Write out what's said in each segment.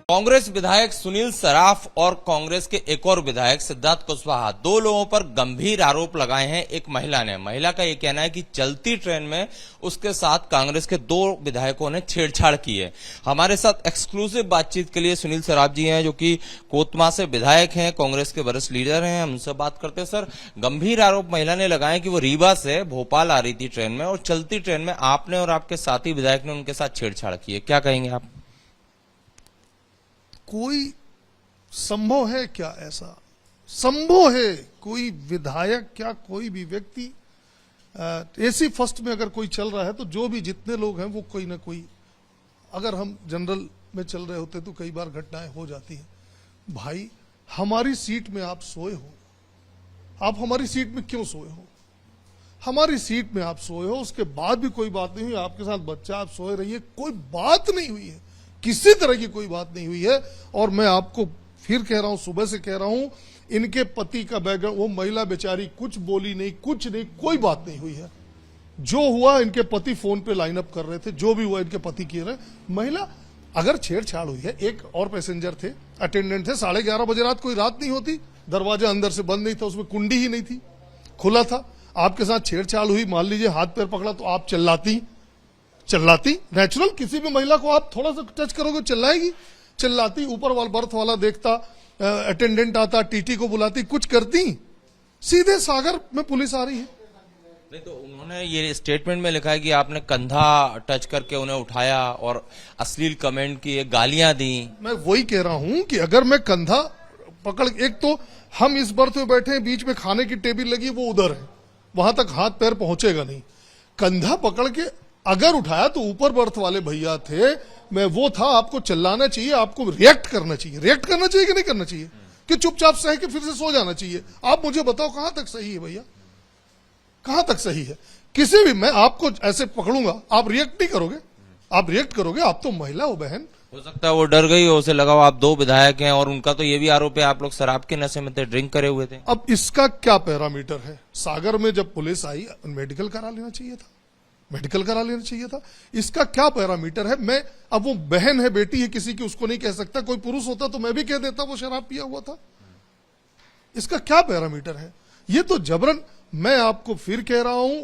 कांग्रेस विधायक सुनील सराफ और कांग्रेस के एक और विधायक सिद्धार्थ कुशवाहा, दो लोगों पर गंभीर आरोप लगाए हैं। एक महिला का यह कहना है कि चलती ट्रेन में उसके साथ कांग्रेस के दो विधायकों ने छेड़छाड़ की है। हमारे साथ एक्सक्लूसिव बातचीत के लिए सुनील सराफ जी हैं, जो कि कोतमा से विधायक हैं, कांग्रेस के वरिष्ठ लीडर हैं। हम उनसे बात करते हैं। सर, गंभीर आरोप महिला ने लगाए कि वो रीवा से भोपाल आ रही थी ट्रेन में, और चलती ट्रेन में आपने और आपके साथी विधायक ने उनके साथ छेड़छाड़ की है। क्या कहेंगे आप? कोई संभव है क्या? ऐसा संभव है? कोई विधायक क्या कोई भी व्यक्ति एसी फर्स्ट में अगर कोई चल रहा है तो जो भी जितने लोग हैं वो कोई ना कोई, अगर हम जनरल में चल रहे होते तो कई बार घटनाएं हो जाती हैं। भाई, हमारी सीट में आप सोए हो, आप हमारी सीट में क्यों सोए हो? हमारी सीट में आप सोए हो, उसके बाद भी कोई बात नहीं हुई। आपके साथ बच्चा, आप सोए रहिए, कोई बात नहीं हुई है, किसी तरह की कोई बात नहीं हुई है। और मैं आपको फिर कह रहा हूं, सुबह से कह रहा हूं, इनके पति का बैकग्राउंड, वो महिला बेचारी कुछ बोली नहीं, कुछ नहीं, कोई बात नहीं हुई है। जो हुआ, इनके पति फोन पे लाइन अप कर रहे थे, जो भी हुआ इनके पति किए रहे। महिला अगर छेड़छाड़ हुई है, एक और पैसेंजर थे, अटेंडेंट थे, 11:30 बजे रात, कोई रात नहीं होती, दरवाजा अंदर से बंद नहीं था, उसमें कुंडी ही नहीं थी, खुला था। आपके साथ छेड़छाड़ हुई, मान लीजिए हाथ पैर पकड़ा, तो आप चिल्लाती? नेचुरल, किसी भी महिला को आप थोड़ा सा टच करोगे चिल्लाएगी, चिल्लाती। ऊपर वाला बर्थ वाला देखता, अटेंडेंट आता, टीटी को बुलाती, कुछ करती। सीधे सागर में पुलिस आ रही है। नहीं तो उन्होंने ये स्टेटमेंट में लिखा है कि आपने कंधा टच करके उन्हें उठाया और अश्लील कमेंट किए, गालियां दी। मैं वही कह रहा हूं कि अगर मैं कंधा पकड़, एक तो हम इस बर्थ में बैठे हैं, बीच में खाने की टेबल लगी, वो उधर है, वहां तक हाथ पैर पहुंचेगा नहीं। कंधा पकड़ के अगर उठाया तो ऊपर बर्थ वाले भैया थे, मैं वो था, आपको चिल्लाना चाहिए, आपको रिएक्ट करना चाहिए। रिएक्ट करना चाहिए कि नहीं करना चाहिए? कि चुपचाप सह के फिर से सो जाना चाहिए? आप मुझे बताओ कहां तक सही है भैया, कहां तक सही है? किसी भी, मैं आपको ऐसे पकड़ूंगा, आप रिएक्ट नहीं करोगे? आप रिएक्ट करोगे? आप तो महिला हो बहन। हो सकता है वो डर गई हो, उसे लगा आप दो विधायक हैं, और उनका तो ये भी आरोप है आप लोग शराब के नशे में थे, ड्रिंक करे हुए थे। अब इसका क्या पैरामीटर है? सागर में जब पुलिस आई, मेडिकल करा लेना चाहिए था, मेडिकल करा लेना चाहिए था। इसका क्या पैरामीटर है? मैं, अब वो बहन है, बेटी है किसी की, उसको नहीं कह सकता। कोई पुरुष होता तो मैं भी कह देता वो शराब पिया हुआ था। इसका क्या पैरामीटर है? ये तो जबरन। मैं आपको फिर कह रहा हूं,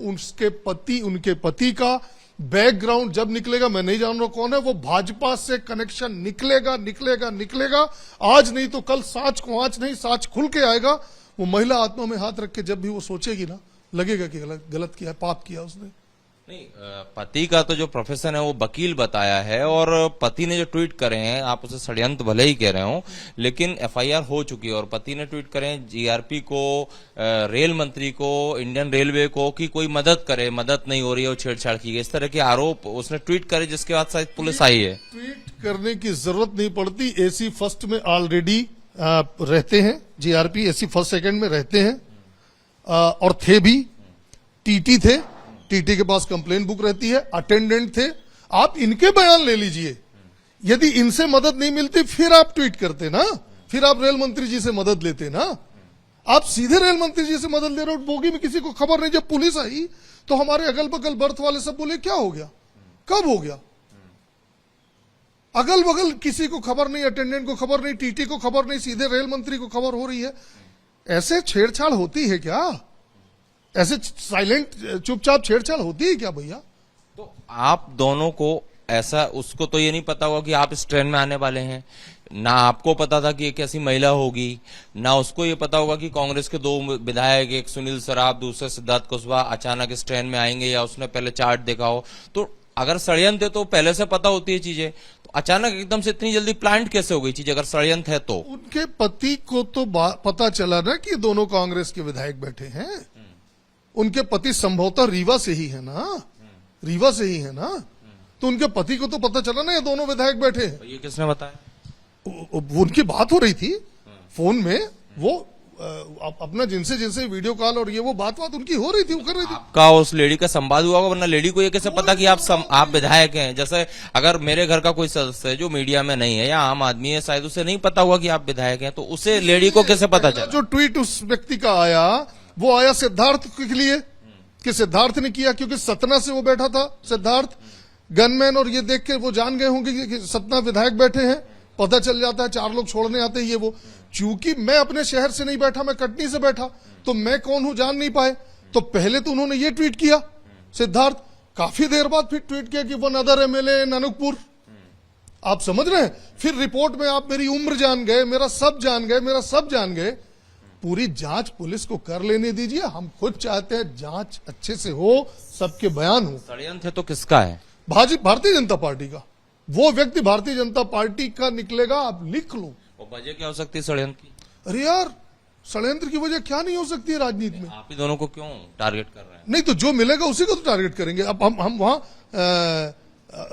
उनके पति का बैकग्राउंड जब निकलेगा, मैं नहीं जान रहा कौन है, वो भाजपा से कनेक्शन निकलेगा। आज नहीं तो कल, साच को आंच नहीं, साच खुल के आएगा। वो महिला आत्मा में हाथ रख के जब भी वो सोचेगी ना, लगेगा कि गलत किया, पाप किया उसने। नहीं, पति का तो जो प्रोफेशन है वो वकील बताया है, और पति ने जो ट्वीट करे हैं, आप उसे षड्यंत्र भले ही कह रहे हो, लेकिन एफआईआर हो चुकी है, और पति ने ट्वीट करे हैं जीआरपी को, रेल मंत्री को, इंडियन रेलवे को, कि कोई मदद करे, मदद नहीं हो रही है, वो छेड़छाड़ की गई, इस तरह के आरोप उसने ट्वीट करे, जिसके बाद शायद पुलिस आई है। ट्वीट करने की जरूरत नहीं पड़ती। एसी फर्स्ट में ऑलरेडी रहते हैं, जीआरपी एसी फर्स्ट सेकंड में रहते हैं, और थे भी, टीटी थे, टीटी के पास कंप्लेन बुक रहती है, अटेंडेंट थे। आप इनके बयान ले लीजिए। यदि इनसे मदद नहीं मिलती फिर आप ट्वीट करते ना, फिर आप रेल मंत्री जी से मदद लेते ना। आप सीधे रेल मंत्री जी से मदद ले रहे हो, बोगी में किसी को खबर नहीं। जब पुलिस आई तो हमारे अगल बगल बर्थ वाले सब बोले क्या हो गया, कब हो गया? अगल बगल किसी को खबर नहीं, अटेंडेंट को खबर नहीं, टीटी को खबर नहीं, सीधे रेल मंत्री को खबर हो रही है। ऐसे छेड़छाड़ होती है क्या? ऐसे साइलेंट चुपचाप छेड़छाड़ होती है क्या भैया? तो आप दोनों को ऐसा, उसको तो ये नहीं पता होगा कि आप इस ट्रेन में आने वाले हैं, ना आपको पता था कि एक ऐसी महिला होगी, ना उसको ये पता होगा कि कांग्रेस के दो विधायक, एक सुनील सराफ, दूसरे सिद्धार्थ कुशवाहा, अचानक इस ट्रेन में आएंगे, या उसने पहले चार्ट देखा हो। तो अगर षड्यंत्र है तो पहले से पता होती है चीजें, तो अचानक एकदम से इतनी जल्दी प्लांट कैसे हो गई चीज, अगर षड्यंत्र है तो? उनके पति को तो पता चला ना कि दोनों कांग्रेस के विधायक बैठे हैं। उनके पति संभवतः रीवा से ही है ना, रीवा से ही है ना, तो उनके पति को तो पता चला ना ये दोनों विधायक बैठे हैं। ये किसने बताया? उनकी बात हो रही थी फोन में, वो अपना जिनसे वीडियो कॉल और ये वो बात उनकी हो रही थी, वो कर रही थी। आपका उस लेडी का संवाद हुआ होगा, वरना लेडी को ये कैसे पता कि आप विधायक हैं? जैसे अगर मेरे घर का कोई सदस्य है जो मीडिया में नहीं है या आम आदमी है, शायद उसे नहीं पता हुआ कि आप विधायक हैं, तो उसे लेडी को कैसे पता चला? जो ट्वीट उस व्यक्ति का आया, वो आया सिद्धार्थ के लिए, कि सिद्धार्थ ने किया, क्योंकि सतना से वो बैठा था सिद्धार्थ, गनमैन, और ये देख के वो जान गए होंगे कि सतना विधायक बैठे हैं, पता चल जाता है, 4 लोग छोड़ने आते हैं ये वो। चूंकि मैं अपने शहर से नहीं बैठा, मैं कटनी से बैठा, तो मैं कौन हूं जान नहीं पाए। तो पहले तो उन्होंने ये ट्वीट किया सिद्धार्थ, काफी देर बाद फिर ट्वीट किया कि वन अदर एमएलए इन अनूपपुर। आप समझ रहे हैं, फिर रिपोर्ट में आप मेरी उम्र जान गए, मेरा सब जान गए, मेरा सब जान गए। पूरी जांच पुलिस को कर लेने दीजिए, हम खुद चाहते हैं जांच अच्छे से हो, सबके बयान हो। षड्यंत्र तो किसका है? भारतीय जनता पार्टी का। वो व्यक्ति भारतीय जनता पार्टी का निकलेगा, आप लिख लो। और वजह क्या हो सकती है षड्यंत्र की? अरे यार, षड्यंत्र की वजह क्या नहीं हो सकती है राजनीति में? आप ही दोनों को क्यों टारगेट कर रहे हैं? नहीं तो जो मिलेगा उसी को तो टारगेट करेंगे। अब हम वहां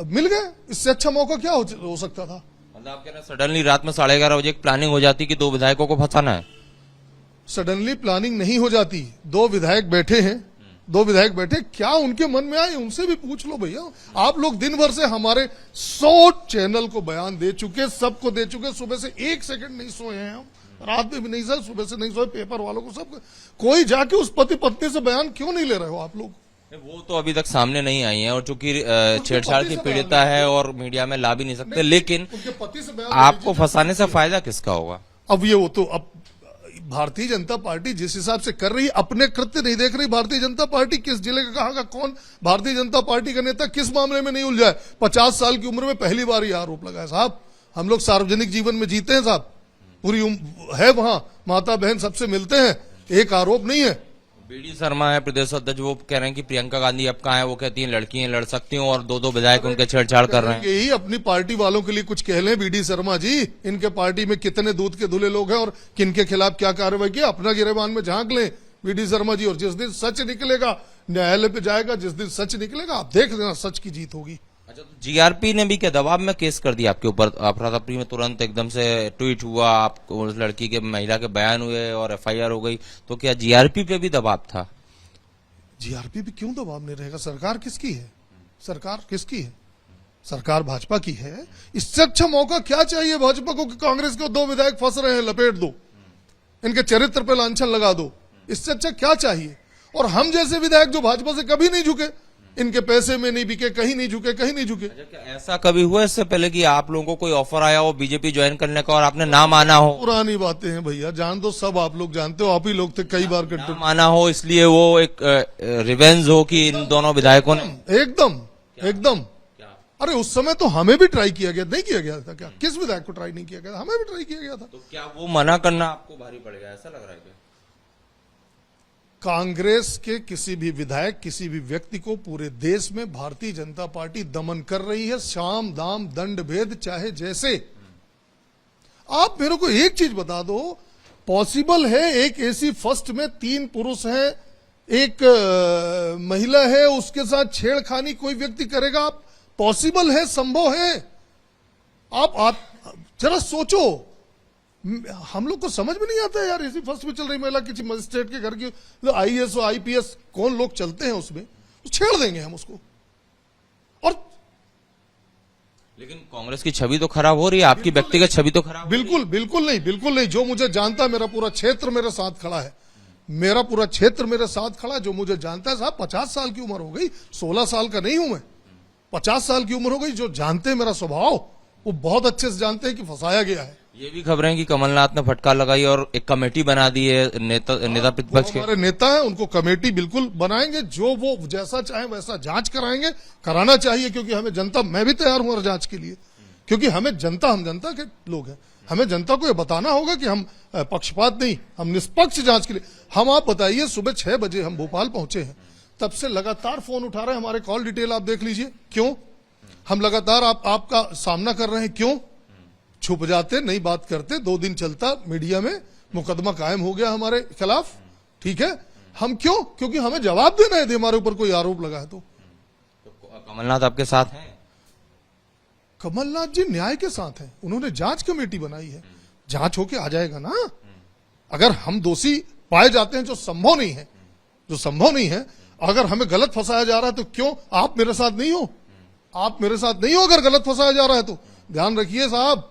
मिल गए, इससे अच्छा मौका क्या हो सकता था? मतलब आप कह रहे हैं सडनली रात में 11:30 बजे एक प्लानिंग हो जाती कि 2 विधायकों को फंसाना है? सडनली प्लानिंग नहीं हो जाती। 2 विधायक बैठे हैं, 2 विधायक बैठे, क्या उनके मन में आए उनसे भी पूछ लो भैया। आप लोग दिन भर से हमारे 100 चैनल को बयान दे चुके, सबको दे चुके, सुबह से 1 सेकंड नहीं सोए हैं हम, रात में भी नहीं सोए, सुबह से नहीं सोए, पेपर वालों को सब। कोई जाके उस पति पत्नी से बयान क्यों नहीं ले रहे हो आप लोग? वो तो अभी तक सामने नहीं आई है, और चूंकि छेड़छाड़ की पीड़िता है और मीडिया में ला भी नहीं सकते, लेकिन उनके पति से बयान आपको फंसाने से फायदा किसका होगा? अब ये वो तो अब भारतीय जनता पार्टी जिस हिसाब से कर रही है, अपने कृत्य नहीं देख रही भारतीय जनता पार्टी। किस जिले का कहाँ का कौन भारतीय जनता पार्टी का नेता किस मामले में नहीं उलझा है? 50 साल की उम्र में पहली बार ये आरोप लगा है साहब। हम लोग सार्वजनिक जीवन में जीते हैं साहब, पूरी है वहां, माता बहन सबसे मिलते हैं, एक आरोप नहीं है। बीडी शर्मा है प्रदेश अध्यक्ष, वो कह रहे हैं कि प्रियंका गांधी अब कहाँ है, वो कहती हैं लड़कियां लड़ सकती हूँ, और 2 विधायक उनके छेड़छाड़ कर रहे हैं। यही अपनी पार्टी वालों के लिए कुछ कह लें बीडी शर्मा जी, इनके पार्टी में कितने दूध के धुले लोग हैं और किनके खिलाफ क्या कार्रवाई की, अपना गिरेबान में झांक लें बीडी शर्मा जी। और जिस दिन सच निकलेगा, न्यायालय पे जाएगा, जिस दिन सच निकलेगा आप देख लेना, सच की जीत होगी। अच्छा, तो जीआरपी ने भी क्या दबाव में केस कर दिया आपके ऊपर? अफरा तफरी में तुरंत एकदम से ट्वीट हुआ, आप उस लड़की के महिला के बयान हुए और एफआईआर हो गई, तो क्या जीआरपी पे भी दबाव था? जीआरपी भी क्यों दबाव नहीं रहेगा? सरकार किसकी है? सरकार किसकी है? सरकार भाजपा की है। इससे अच्छा मौका क्या चाहिए भाजपा को कि कांग्रेस के 2 विधायक फंस रहे हैं, लपेट दो, इनके चरित्र पे लांछन लगा दो। इससे अच्छा क्या चाहिए? और हम जैसे विधायक जो भाजपा से कभी नहीं झुके, इनके पैसे में नहीं बिके, कहीं नहीं झुके, कहीं नहीं झुके। अच्छा, क्या ऐसा कभी हुआ इससे पहले कि आप लोगों को कोई ऑफर आया हो बीजेपी ज्वाइन करने का और आपने ना माना हो? पुरानी बातें हैं भैया, जान दो, सब आप लोग जानते हो, आप ही लोग थे कई बार ना माना हो, इसलिए वो एक रिवेंज हो कि इन दोनों विधायकों ने एकदम एकदम। अरे उस समय तो हमें भी ट्राई किया गया, नहीं किया गया था क्या? किस विधायक को ट्राई नहीं किया गया? हमें भी ट्राई किया गया था। तो क्या वो मना करना आपको भारी पड़ेगा, ऐसा लग रहा है? कांग्रेस के किसी भी विधायक, किसी भी व्यक्ति को पूरे देश में भारतीय जनता पार्टी दमन कर रही है, साम दाम दंड भेद चाहे जैसे। आप मेरे को एक चीज बता दो, पॉसिबल है एक एसी फर्स्ट में 3 पुरुष हैं, एक महिला है, उसके साथ छेड़खानी कोई व्यक्ति करेगा? पॉसिबल है, संभव है। आप जरा सोचो, हम लोग को समझ में नहीं आता यार, इसी फर्स्ट में चल रही महिला किसी मजिस्ट्रेट के घर की, आईएएस और आईपीएस कौन लोग चलते हैं उसमें, तो छेड़ देंगे हम उसको। और लेकिन कांग्रेस की छवि तो खराब हो रही है, आपकी व्यक्तिगत छवि तो खराब। बिल्कुल बिल्कुल नहीं, बिल्कुल नहीं। जो मुझे जानता है, मेरा पूरा क्षेत्र मेरे साथ खड़ा है, मेरा पूरा क्षेत्र मेरे साथ खड़ा है। जो मुझे जानता है साहब, 50 साल की उम्र हो गई, 16 साल का नहीं हूं मैं, 50 साल की उम्र हो गई। जो जानते हैं मेरा स्वभाव, वो बहुत अच्छे से जानते हैं कि फंसाया गया है। ये भी खबरें हैं कि कमलनाथ ने फटकार लगाई और एक कमेटी बना दी है नेता प्रतिपक्ष के। हमारे नेता है, उनको कमेटी बिल्कुल बनाएंगे, जो वो जैसा चाहे वैसा जांच कराएंगे, कराना चाहिए, क्योंकि हमें जनता, मैं भी तैयार हूं जांच के लिए, क्योंकि हमें जनता, हम जनता के लोग हैं, हमें जनता को ये बताना होगा कि हम पक्षपात नहीं, हम निष्पक्ष जांच के लिए। हम, आप बताइए, सुबह 6 बजे हम भोपाल पहुंचे हैं, तब से लगातार फोन उठा रहे हैं, हमारे कॉल डिटेल आप देख लीजिए। क्यों? हम लगातार आपका सामना कर रहे हैं। क्यों? छुप जाते, नहीं बात करते, 2 दिन चलता, मीडिया में मुकदमा कायम हो गया हमारे खिलाफ, ठीक है। हम क्यों? क्योंकि हमें जवाब देना है, हमारे ऊपर कोई आरोप लगा है तो कमलनाथ आपके साथ हैं? कमलनाथ जी न्याय के साथ हैं, उन्होंने जांच कमेटी बनाई है, जांच होके आ जाएगा ना। अगर हम दोषी पाए जाते हैं, जो संभव नहीं है, जो संभव नहीं है, अगर हमें गलत फंसाया जा रहा है तो क्यों आप मेरे साथ नहीं हो? आप मेरे साथ नहीं हो अगर गलत फंसाया जा रहा है तो। ध्यान रखिए साहब,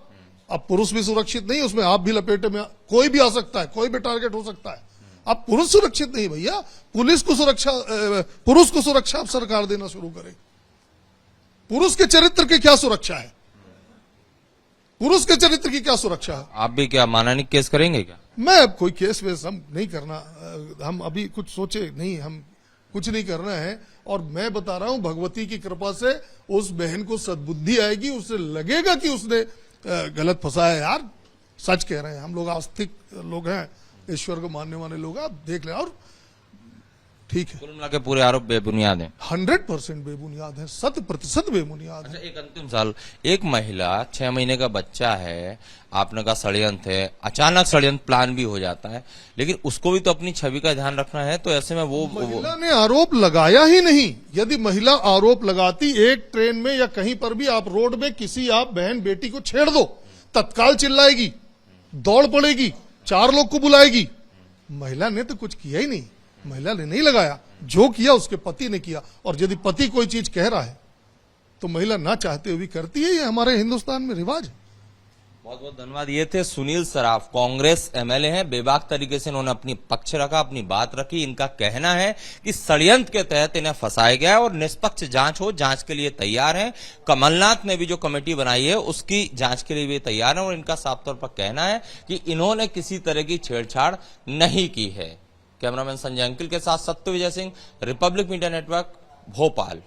अब पुरुष भी सुरक्षित नहीं, उसमें आप भी लपेटे में, कोई भी आ सकता है, कोई भी टारगेट हो सकता है। अब पुरुष सुरक्षित नहीं भैया, पुलिस को सुरक्षा, पुरुष को सुरक्षा अब सरकार देना शुरू करे। पुरुष के चरित्र की क्या सुरक्षा है? पुरुष के चरित्र की क्या सुरक्षा है? आप भी क्या मानहानि केस करेंगे क्या? मैं अब कोई केस वेस हम नहीं करना, हम अभी कुछ सोचे नहीं, हम कुछ नहीं करना है। और मैं बता रहा हूं, भगवती की कृपा से उस बहन को सद्बुद्धि आएगी, उसे लगेगा कि उसने गलत फंसाया। यार सच कह रहे हैं, हम लोग आस्तिक लोग हैं, ईश्वर को मानने वाले लोग, आप देख लें। और ठीक है, कुल मिला के पूरे आरोप बेबुनियाद हैं। 100% बेबुनियाद है, 100% बेबुनियाद है। अच्छा, एक अंतिम सवाल, एक महिला 6 महीने का बच्चा है, आपने कहा षड्यंत्र है, अचानक षड्यंत्र प्लान भी हो जाता है, लेकिन उसको भी तो अपनी छवि का ध्यान रखना है, तो ऐसे में वो महिला ने आरोप लगाया ही नहीं। यदि महिला आरोप लगाती, एक ट्रेन में या कहीं पर भी आप रोड में किसी आप बहन बेटी को छेड़ दो, तत्काल चिल्लाएगी, दौड़ पड़ेगी, 4 लोग को बुलाएगी। महिला ने तो कुछ किया ही नहीं, महिला ने नहीं लगाया, जो किया उसके पति ने किया। और यदि पति कोई चीज कह रहा है तो महिला ना चाहते हुए भी करती है, ये हमारे हिंदुस्तान में रिवाज है। बहुत बहुत धन्यवाद। ये थे सुनील सराफ, कांग्रेस एमएलए हैं। बेबाक तरीके से उन्होंने अपनी पक्ष रखा, अपनी बात रखी। इनका कहना है कि षड्यंत्र के तहत इन्हें फंसाया गया है और निष्पक्ष जांच हो, जांच के लिए तैयार हैं। कमलनाथ ने भी जो कमेटी बनाई है उसकी जांच के लिए भी तैयार है और इनका साफ तौर पर कहना है कि इन्होंने किसी तरह की छेड़छाड़ नहीं की है। कैमरामैन संजय अंकिल के साथ Satya Vijay Singh, Republic media network, Bhopal.